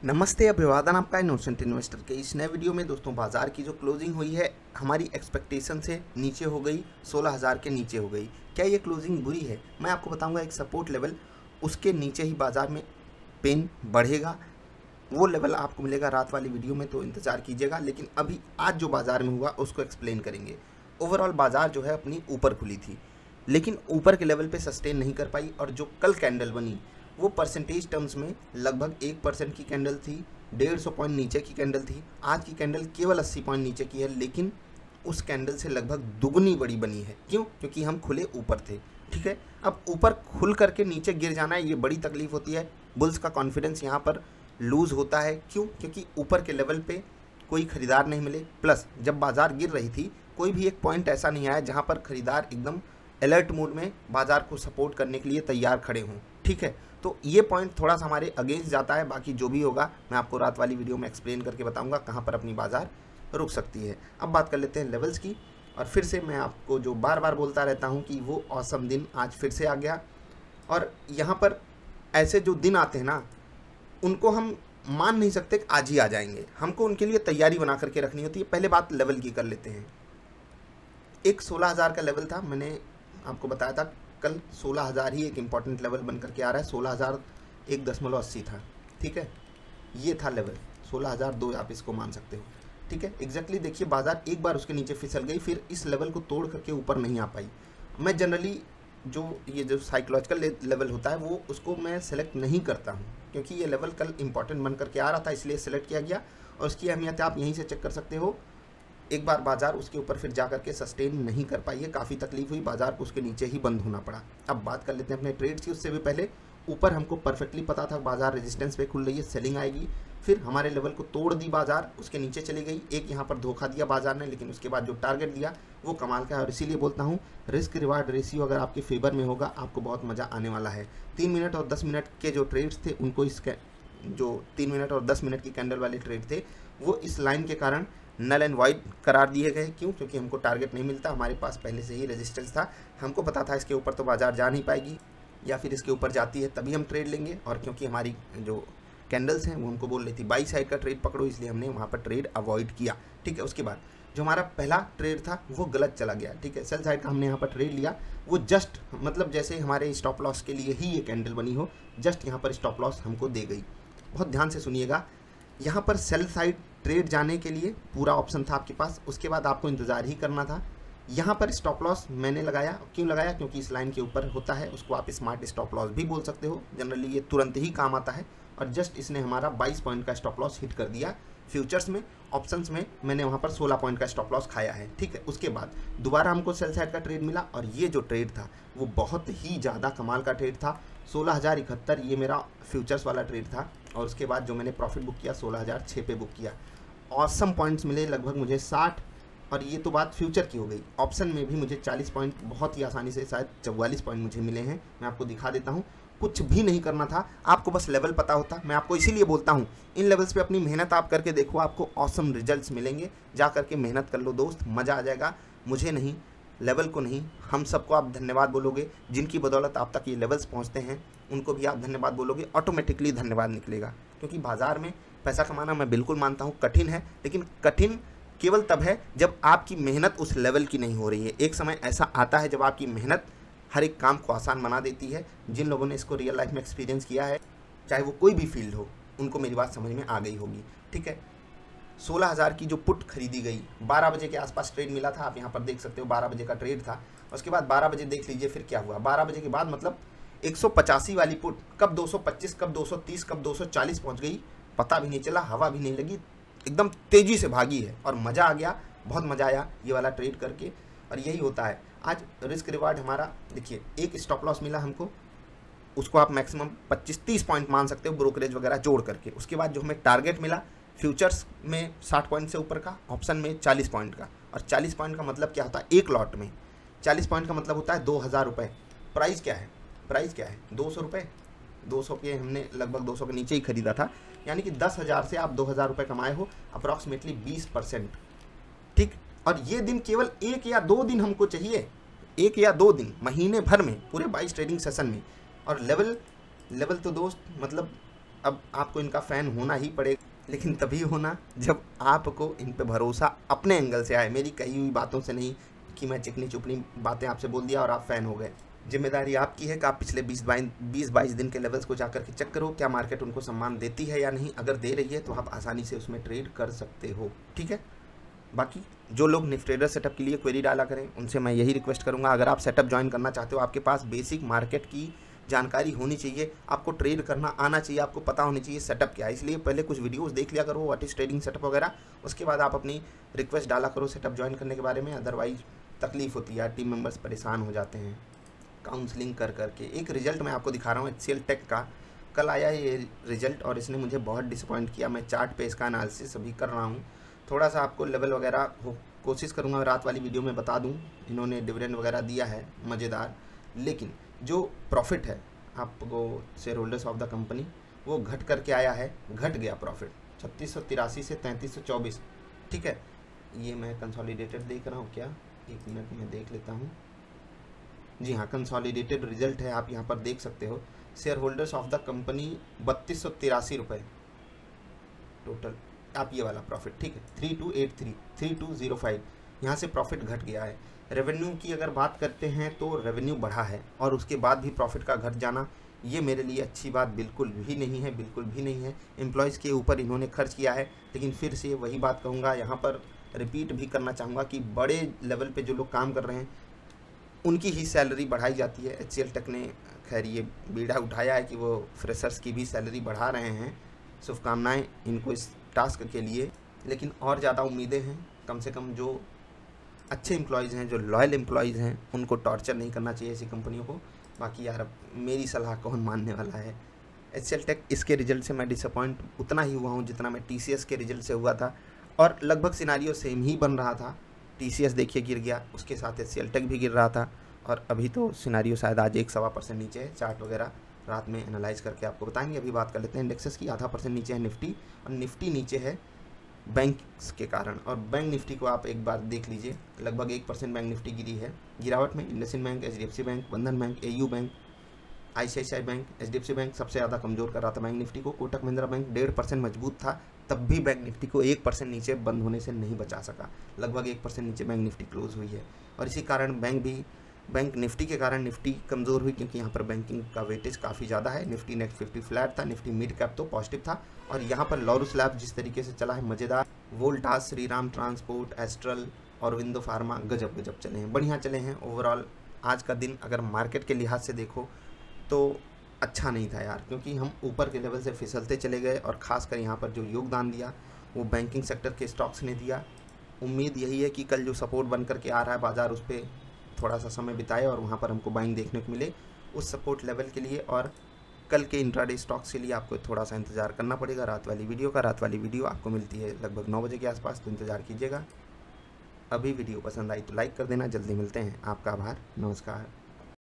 नमस्ते, अभिवादन आपका इनोसेंट इन्वेस्टर के इस नए वीडियो में। दोस्तों, बाजार की जो क्लोजिंग हुई है हमारी एक्सपेक्टेशन से नीचे हो गई, 16,000 के नीचे हो गई। क्या ये क्लोजिंग बुरी है? मैं आपको बताऊंगा एक सपोर्ट लेवल, उसके नीचे ही बाजार में पेन बढ़ेगा। वो लेवल आपको मिलेगा रात वाली वीडियो में, तो इंतज़ार कीजिएगा। लेकिन अभी आज जो बाजार में हुआ उसको एक्सप्लेन करेंगे। ओवरऑल बाजार जो है अपनी ऊपर खुली थी, लेकिन ऊपर के लेवल पे सस्टेन नहीं कर पाई, और जो कल कैंडल बनी वो परसेंटेज टर्म्स में लगभग 1% की कैंडल थी, 150 पॉइंट नीचे की कैंडल थी। आज की कैंडल केवल 80 पॉइंट नीचे की है, लेकिन उस कैंडल से लगभग दुगनी बड़ी बनी है। क्यों? क्योंकि हम खुले ऊपर थे। ठीक है, अब ऊपर खुल करके नीचे गिर जाना है, ये बड़ी तकलीफ होती है। बुल्स का कॉन्फिडेंस यहाँ पर लूज़ होता है। क्यों? क्योंकि ऊपर के लेवल पे कोई खरीदार नहीं मिले, प्लस जब बाजार गिर रही थी कोई भी एक पॉइंट ऐसा नहीं आया जहाँ पर खरीदार एकदम अलर्ट मोड में बाजार को सपोर्ट करने के लिए तैयार खड़े हों। ठीक है, तो ये पॉइंट थोड़ा सा हमारे अगेंस्ट जाता है। बाकी जो भी होगा मैं आपको रात वाली वीडियो में एक्सप्लेन करके बताऊंगा कहाँ पर अपनी बाजार रुक सकती है। अब बात कर लेते हैं लेवल्स की, और फिर से मैं आपको जो बार बार बोलता रहता हूँ कि वो औसम दिन आज फिर से आ गया। और यहाँ पर ऐसे जो दिन आते हैं ना, उनको हम मान नहीं सकते कि आज ही आ जाएंगे, हमको उनके लिए तैयारी बना करके रखनी होती है। पहले बात लेवल की कर लेते हैं। एक 16,000 का लेवल था, मैंने आपको बताया था कल 16,000 ही एक इम्पॉर्टेंट लेवल बन करके आ रहा है। 16,001.80 था। ठीक है, ये था लेवल 16,002 आप इसको मान सकते हो। ठीक है, एग्जैक्टली देखिए बाजार एक बार उसके नीचे फिसल गई, फिर इस लेवल को तोड़ करके ऊपर नहीं आ पाई। मैं जनरली जो साइकोलॉजिकल लेवल होता है वो उसको मैं सेलेक्ट नहीं करता हूँ, क्योंकि ये लेवल कल इंपॉर्टेंट बन करके आ रहा था, इसलिए सेलेक्ट किया गया। और उसकी अहमियत आप यहीं से चेक कर सकते हो। एक बार बाजार उसके ऊपर फिर जा करके सस्टेन नहीं कर पाई है, काफ़ी तकलीफ हुई, बाजार को उसके नीचे ही बंद होना पड़ा। अब बात कर लेते हैं अपने ट्रेड्स की। उससे भी पहले ऊपर हमको परफेक्टली पता था बाजार रेजिस्टेंस पे खुल रही है, सेलिंग आएगी, फिर हमारे लेवल को तोड़ दी बाजार, उसके नीचे चली गई। एक यहाँ पर धोखा दिया बाजार ने, लेकिन उसके बाद जो टारगेट दिया वो कमाल का है। और इसीलिए बोलता हूँ रिस्क रिवार्ड रेशियो अगर आपके फेवर में होगा आपको बहुत मज़ा आने वाला है। 3 मिनट और 10 मिनट के जो ट्रेड्स थे उनको जो 3 मिनट और 10 मिनट की कैंडल वाले ट्रेड थे वो इस लाइन के कारण नल एंड वाइड करार दिए गए। क्यों? क्योंकि हमको टारगेट नहीं मिलता, हमारे पास पहले से ही रेजिस्टेंस था। हमको पता था इसके ऊपर तो बाजार जा नहीं पाएगी, या फिर इसके ऊपर जाती है तभी हम ट्रेड लेंगे। और क्योंकि हमारी जो कैंडल्स हैं वो हमको बोल रही थी बाई साइड का ट्रेड पकड़ो, इसलिए हमने वहाँ पर ट्रेड अवॉइड किया। ठीक है, उसके बाद जो हमारा पहला ट्रेड था वो गलत चला गया। ठीक है, सेल साइड का हमने यहाँ पर ट्रेड लिया, वो जस्ट मतलब जैसे हमारे स्टॉप लॉस के लिए ही ये कैंडल बनी हो, जस्ट यहाँ पर स्टॉप लॉस हमको दे गई। बहुत ध्यान से सुनिएगा, यहाँ पर सेल साइड ट्रेड जाने के लिए पूरा ऑप्शन था आपके पास, उसके बाद आपको इंतज़ार ही करना था। यहाँ पर स्टॉप लॉस मैंने लगाया। क्यों लगाया? क्योंकि इस लाइन के ऊपर होता है, उसको आप स्मार्ट स्टॉप लॉस भी बोल सकते हो। जनरली ये तुरंत ही काम आता है, और जस्ट इसने हमारा 22 पॉइंट का स्टॉप लॉस हिट कर दिया फ्यूचर्स में। ऑप्शंस में मैंने वहाँ पर 16 पॉइंट का स्टॉप लॉस खाया है। ठीक है, उसके बाद दोबारा हमको सेल साइड का ट्रेड मिला, और ये जो ट्रेड था वो बहुत ही ज़्यादा कमाल का ट्रेड था। 16,071 ये मेरा फ्यूचर्स वाला ट्रेड था, और उसके बाद जो मैंने प्रॉफिट बुक किया 16,006 पे बुक किया। ऑसम पॉइंट्स मिले लगभग मुझे 60, और ये तो बात फ्यूचर की हो गई। ऑप्शन में भी मुझे 40 पॉइंट बहुत ही आसानी से, शायद 44 पॉइंट मुझे मिले हैं। मैं आपको दिखा देता हूँ, कुछ भी नहीं करना था, आपको बस लेवल पता होता। मैं आपको इसीलिए बोलता हूँ इन लेवल्स पे अपनी मेहनत आप करके देखो, आपको ऑसम रिजल्ट्स मिलेंगे। जा करके मेहनत कर लो दोस्त, मज़ा आ जाएगा। मुझे नहीं, लेवल को नहीं, हम सबको आप धन्यवाद बोलोगे। जिनकी बदौलत आप तक ये लेवल्स पहुँचते हैं उनको भी आप धन्यवाद बोलोगे, ऑटोमेटिकली धन्यवाद निकलेगा। क्योंकि बाज़ार में पैसा कमाना मैं बिल्कुल मानता हूँ कठिन है, लेकिन कठिन केवल तब है जब आपकी मेहनत उस लेवल की नहीं हो रही है। एक समय ऐसा आता है जब आपकी मेहनत हर एक काम को आसान बना देती है। जिन लोगों ने इसको रियल लाइफ में एक्सपीरियंस किया है, चाहे वो कोई भी फील्ड हो, उनको मेरी बात समझ में आ गई होगी। ठीक है, 16,000 की जो पुट खरीदी गई, 12 बजे के आसपास ट्रेड मिला था, आप यहाँ पर देख सकते हो 12 बजे का ट्रेड था। उसके बाद 12 बजे देख लीजिए फिर क्या हुआ। 12 बजे के बाद मतलब 185 वाली पुट कब 225, कब 230, कब 240 पहुँच गई, पता भी नहीं चला, हवा भी नहीं लगी, एकदम तेज़ी से भागी है, और मज़ा आ गया, बहुत मज़ा आया ये वाला ट्रेड करके। और यही होता है आज रिस्क रिवार्ड हमारा। देखिए, एक स्टॉप लॉस मिला हमको, उसको आप मैक्सिमम 25-30 पॉइंट मान सकते हो ब्रोकरेज वगैरह जोड़ करके। उसके बाद जो हमें टारगेट मिला फ्यूचर्स में 60 पॉइंट से ऊपर का, ऑप्शन में 40 पॉइंट का। और 40 पॉइंट का मतलब क्या होता है? एक लॉट में 40 पॉइंट का मतलब होता है 2,000 रुपये। प्राइस क्या है? प्राइस क्या है? 200 रुपये। 200 के हमने लगभग 200 के नीचे ही खरीदा था, यानी कि 10,000 से आप 2,000 रुपये कमाए हो, अप्रॉक्सीमेटली 20%। ठीक, और ये दिन केवल 1 या 2 दिन हमको चाहिए, 1 या 2 दिन, महीने भर में, पूरे 22 ट्रेडिंग सेशन में। और लेवल तो दोस्त मतलब अब आपको इनका फ़ैन होना ही पड़ेगा, लेकिन तभी होना जब आपको इन पे भरोसा अपने एंगल से आए, मेरी कही हुई बातों से नहीं कि मैं चिकनी चुपनी बातें आपसे बोल दिया और आप फ़ैन हो गए। जिम्मेदारी आपकी है कि आप पिछले 20-22 दिन के लेवल्स को जाकर के चेक करो, क्या मार्केट उनको सम्मान देती है या नहीं। अगर दे रही है तो आप आसानी से उसमें ट्रेड कर सकते हो, ठीक है। बाकी जो लोग निफ्टी ट्रेडर सेटअप के लिए क्वेरी डाला करें, उनसे मैं यही रिक्वेस्ट करूंगा, अगर आप सेटअप ज्वाइन करना चाहते हो, आपके पास बेसिक मार्केट की जानकारी होनी चाहिए, आपको ट्रेड करना आना चाहिए, आपको पता होनी चाहिए सेटअप क्या है। इसलिए पहले कुछ वीडियोस देख लिया करो, व्हाट इज ट्रेडिंग सेटअप वगैरह, उसके बाद आप अपनी रिक्वेस्ट डाला करो सेटअप ज्वाइन करने के बारे में। अदरवाइज तकलीफ होती है, टीम मेंबर्स परेशान हो जाते हैं काउंसलिंग कर करके। एक रिजल्ट मैं आपको दिखा रहा हूँ HCL टेक का, कल आया ये रिजल्ट और इसने मुझे बहुत डिसअपॉइंट किया। मैं चार्ट पे इसका एनालिसिस अभी कर रहा हूँ, थोड़ा सा आपको लेवल वगैरह कोशिश करूँगा रात वाली वीडियो में बता दूँ। इन्होंने डिविडेंड वगैरह दिया है मज़ेदार, लेकिन जो प्रॉफिट है आपको share holders of the company वो घट करके आया है, घट गया प्रॉफिट 3683 से 3324, ठीक है। ये मैं कंसोलिडेटेड देख रहा हूँ क्या, एक मिनट में देख लेता हूँ। जी हाँ, कंसोलिडेटेड रिजल्ट है, आप यहाँ पर देख सकते हो। Share holders of the company 3283 रुपये टोटल, आप ये वाला प्रॉफिट, ठीक है। 3283 3205 यहाँ से प्रॉफिट घट गया है। रेवेन्यू की अगर बात करते हैं तो रेवेन्यू बढ़ा है और उसके बाद भी प्रॉफिट का घट जाना ये मेरे लिए अच्छी बात बिल्कुल भी नहीं है, बिल्कुल भी नहीं है। एम्प्लॉयज़ के ऊपर इन्होंने खर्च किया है, लेकिन फिर से वही बात कहूँगा, यहाँ पर रिपीट भी करना चाहूँगा कि बड़े लेवल पे जो लोग काम कर रहे हैं उनकी ही सैलरी बढ़ाई जाती है। HCL टेक ने खैर ये बीड़ा उठाया है कि वो फ्रेशर्स की भी सैलरी बढ़ा रहे हैं, शुभकामनाएँ इनको इस टास्क के लिए, लेकिन और ज़्यादा उम्मीदें हैं। कम से कम जो अच्छे एम्प्लॉयज़ हैं, जो लॉयल एम्प्लॉयज़ हैं, उनको टॉर्चर नहीं करना चाहिए ऐसी कंपनियों को। बाकी यार अब मेरी सलाह कौन मानने वाला है। HCL टेक इसके रिजल्ट से मैं डिसअपॉइंट उतना ही हुआ हूँ जितना मैं TCS के रिजल्ट से हुआ था, और लगभग सिनारियो सेम ही बन रहा था। TCS देखिए गिर गया, उसके साथ HCL टेक भी गिर रहा था, और अभी तो सिनारियो शायद आज 1-1.25% नीचे है। चार्ट वगैरह रात में एनालाइज करके आपको बताएंगे। अभी बात कर लेते हैं इंडेक्सेस की। 0.5% नीचे है निफ्टी, और निफ्टी नीचे है बैंक्स के कारण। और बैंक निफ्टी को आप एक बार देख लीजिए, लगभग 1% बैंक निफ्टी गिरी है। गिरावट में इंडसइंड बैंक, HDFC बैंक, बंधन bank, AU bank, ICICI bank, HDFC bank सबसे ज़्यादा कमज़ोर कर रहा था बैंक निफ्टी को। कोटक महिंद्रा बैंक 1.5% मजबूत था, तब भी बैंक निफ्टी को 1% नीचे बंद होने से नहीं बचा सका। लगभग 1% नीचे बैंक निफ्टी क्लोज हुई है, और इसी कारण बैंक निफ्टी के कारण निफ्टी कमज़ोर हुई, क्योंकि यहाँ पर बैंकिंग का वेटेज काफ़ी ज़्यादा है। निफ्टी नेक्स्ट 50 फ्लैट था, निफ्टी मिड कैप तो पॉजिटिव था, और यहाँ पर लॉरस लैब जिस तरीके से चला है मज़ेदार। वोल्टास, श्रीराम ट्रांसपोर्ट, एस्ट्रल और विंडो फार्मा गजब चले हैं, बढ़िया चले हैं। ओवरऑल आज का दिन अगर मार्केट के लिहाज से देखो तो अच्छा नहीं था यार, क्योंकि हम ऊपर के लेवल से फिसलते चले गए, और ख़ासकर यहाँ पर जो योगदान दिया वो बैंकिंग सेक्टर के स्टॉक्स ने दिया। उम्मीद यही है कि कल जो सपोर्ट बन करके आ रहा है बाज़ार, उस पर थोड़ा सा समय बिताए और वहाँ पर हमको बाइंग देखने को मिले उस सपोर्ट लेवल के लिए। और कल के इंट्राडे स्टॉक्स के लिए आपको थोड़ा सा इंतज़ार करना पड़ेगा रात वाली वीडियो का। रात वाली वीडियो आपको मिलती है लगभग 9 बजे के आसपास, तो इंतज़ार कीजिएगा। अभी वीडियो पसंद आई तो लाइक कर देना। जल्दी मिलते हैं, आपका आभार, नमस्कार।